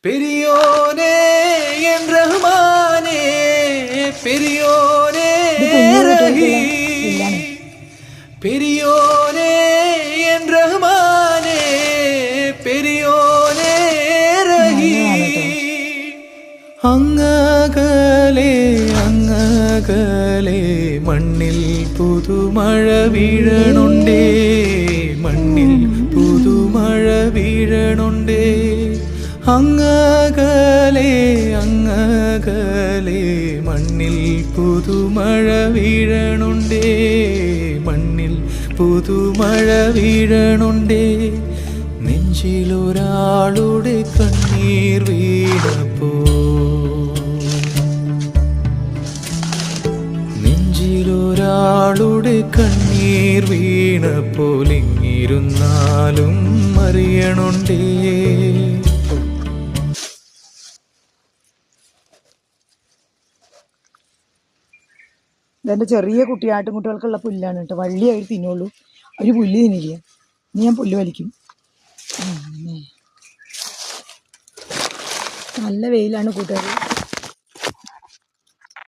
പെരിയോനേ N റഹ്മാനേ പെരിയോനേ റഹീം പെരിയോനേ N റഹ്മാനേ പെരിയോനേ റഹീം അങ്ങകലെ അങ്ങകലെ മണ്ണിൽ പുതുമഴ വീഴണുണ്ടേ മണ്ണിൽ പുതുമഴ വീഴണുണ്ടേ അങ്ങകലെ അങ്ങകലെ മണ്ണിൽ പുതുമഴ വീഴണുണ്ടേ മണ്ണിൽ പുതുമഴ വീഴണുണ്ടേ നെഞ്ചിലൊരാളുടെ കണ്ണീർ വീണപ്പോ നെഞ്ചിലൊരാളുടെ കണ്ണീർ വീണപ്പോൾ ഇങ്ങിരുന്നാലും അറിയണുണ്ടേ. ഇതെൻ്റെ ചെറിയ ആട്ടുംകുട്ടികൾക്കുള്ള പുല്ലാണ് കേട്ടോ. വള്ളി അവർ തിന്നുള്ളൂ, അവർ പുല്ല് തിന്നില്ല. ഇനി ഞാൻ പുല്ല് വലിക്കും. നല്ല വെയിലാണ് കൂട്ടുകാർ.